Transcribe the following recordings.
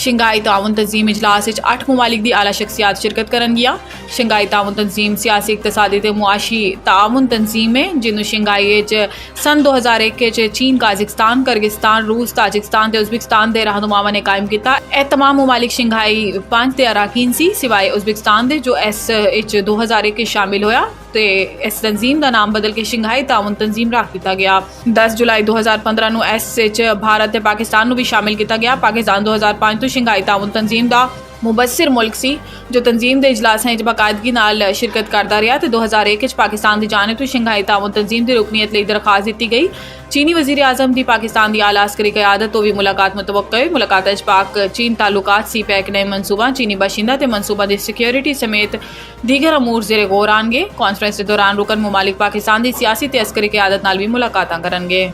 Shanghai ताउन तंजीम इजलास 8 ममालिक दी आला शख्सियात शिरकत करनगियां। शंघाई ताउन तंजीम सियासी इकतसादी ते मुआशी ताउन तंजीम है जिन्होंने शंघाई सन 2001 चीन, काजिकिस्तान, किर्गिस्तान, रूस, ताजिकिस्तान ते उज़्बेकिस्तान के रहनुमावां ने कायम किया। यह तमाम ममालिक शंघाई 5 के अरकान सी सिवाय उज़्बेकिस्तान के जो एस 2001 शामिल होया तो इस तंजीम का नाम बदल के शंघाई ताउन तंजीम रख दिता गया। 10 जुलाई 2015 को एस भारत ते पाकिस्तान को भी शामिल किया गया। पाकिस्तान 2005 तो शंघाई ताउन तंजीम का मुबसर मुल्क सी जो तंजीम के इजलासें बाकायदगी नाल शिरकत करता रहा। तो 2001 पाकिस्तान की जानिब तो शंघाई ताउन तंजीम की रुकनीत लई दरखास्त दी गई। चीनी वज़ीर आज़म की पाकिस्तान की आला अस्करी क़यादत तो भी मुलाकात मुतवक्का है। मुलाकात पाक चीन ताल्लुकात सी पैक नए मनसूबा, चीनी बाशिंदा ते मनसूबा की सिक्योरिटी समेत दीगर अमूर ज़ेरे गौर आएंगे। कॉन्फ्रेंस के दौरान रुकन मुमालिक पाकिस्तान की सियासी ते अस्करी क़यादत नाल भी मुलाकात करेंगे।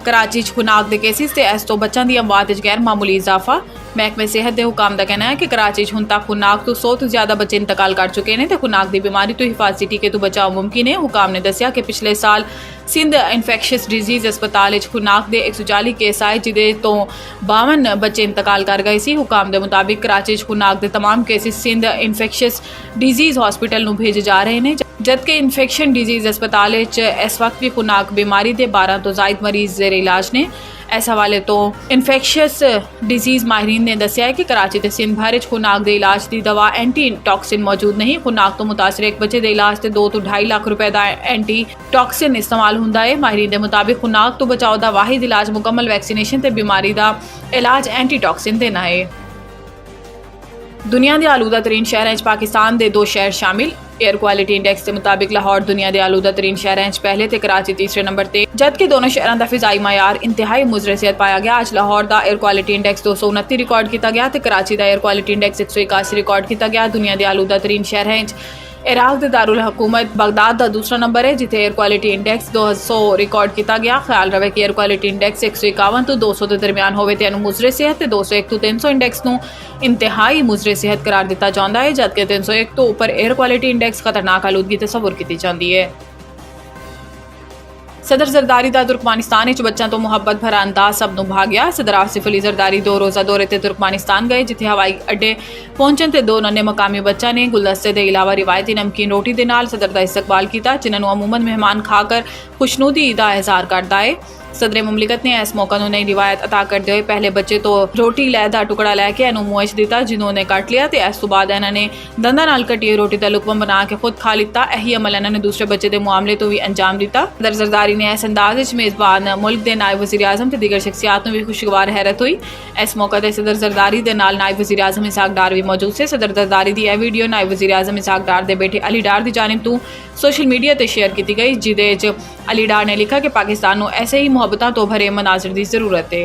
कराची खुनाक के केसिस से इस तो बच्चों की अमवात गैर मामूली इजाफा। महकमे सेहत के हुकाम का कहना है कि कराची हुण तक खुनाक तो 100 तो ज्यादा बच्चे इंतकाल कर चुके हैं तो खुनाक की बीमारी तो हिफाजती टीके तो बचाव मुमकिन है। हुकाम ने दसिया कि पिछले साल सिंध इन्फेक्शियस डिजीज अस्पताल खुनाक के 140 केस आए जिदे तो 52 बच्चे इंतकाल कर गए सी। हुकाम के मुताबिक कराची खुनाक के तमाम cases Sindh infectious disease hospital नूं भेजे जा रहे हैं जबकि इन्फेक्शन डिजीज अस्पताल इस वक्त भी खुनाक बीमारी के 12 तो जायद मरीज जेर इलाज ने। इस हवाले तो इन्फेक्शियस डिजीज माहिरीन ने दसिया है कि कराची ते सिंध भर खुनाक के इलाज की दवा एंटी टॉक्सिन मौजूद नहीं। खुनाक तो मुतासर एक बच्चे के इलाज से 2 तो 2.5 लाख रुपए का एंटी टॉक्सिन इस्तेमाल होंदा है। माहिरीन के मुताबिक खुनाक तो बचाव का वाहिद इलाज मुकम्मल वैक्सीनेशन ते बीमारी का इलाज एंटी टॉक्सिन देना है। दुनिया के आलूदा तरीन शहरों पाकिस्तान के 2 शहर शामिल। एयर क्वालिटी इंडेक्स के मुताबिक लाहौर दुनिया के आलूदा तरीन शहरों पहले तो कराची तीसरे नंबर पर जबकि दोनों शहरों का फिजाई मयार इंतहाई मुजरे सेहत पाया गया। अज लाहौर का एयर क्वालिटी इंडेक्स 229 रिकॉर्ड किया गया तो कराची का एयर क्वालिटी इंडेक्स 181 रिकॉर्ड किया गया। दुनिया के आलूदा तरीन शहरों इराक के दारुल हुकूमत बगदाद का दूसरा नंबर है जिथे एयर क्वालिटी इंडेक्स 200 रिकॉर्ड किया गया। ख्याल रहे कि एयर क्वालिटी इंडेक्स 151 तो 200 के दरमियान होवे तो मुजरे सेहत 201 तो 300 इंडेक्स को इंतहाई मुजरे सेहत करार दिता जाता है जबकि 301 तो उपर एयर क्वालिटी इंडेक्स खतरनाक आलूदगी तस्वुर की जाती है। सदर जरदारी का तुर्कमानिस्तान बच्चों तो मुहब्बत भरा अंदाज सबनों भा गया। सदर आसिफ अली जरदारी 2 रोज़ा दौरे ते तुर्कमानिस्तान गए जिथे हवाई अड्डे पहुंचन ते 2 नन्हे मकामी बच्चों ने गुलदस्ते के अलावा रिवायती नमकीन रोटी के नाल सदर का इस्तकबाल किया जिन्होंने अमूमन मेहमान खाकर खुशनुदी का इजहार करता है। सदर मुमलिकत ने इस मौका नई रिवायत अता करते हुए पहले बच्चे तो रोटी लै का टुकड़ा लैके इनू मुँह दिता जिन्होंने कट लिया तो इस तो बाद इन्होंने दंदा नाल कटी रोटी का लुकमा बना के खुद खा लिता। यही अमल इन्होंने दूसरे बच्चे के मामले तो भी अंजाम दिता। सदर जरदारी ने इस अंदाज मेज़बान मुल्क के नायब वज़ीर आज़म ते दीगर शख्सियात भी खुशगवार हैरत हुई। इस मौके पर सदर जरदारी के नाल नायब वज़ीर आज़म इसहाक डार भी मौजूद से। सदर जरदारी की यह वीडियो नायब वज़ीर आज़म इसहाक डार के बेटे अली डार की जानिब तो सोशल मीडिया पर शेयर की गई जिदे अली डार ने लिखा कि पाकिस्तान को ऐसे ही मुहब्बतां तो भरे मनाज़िर की ज़रूरत है।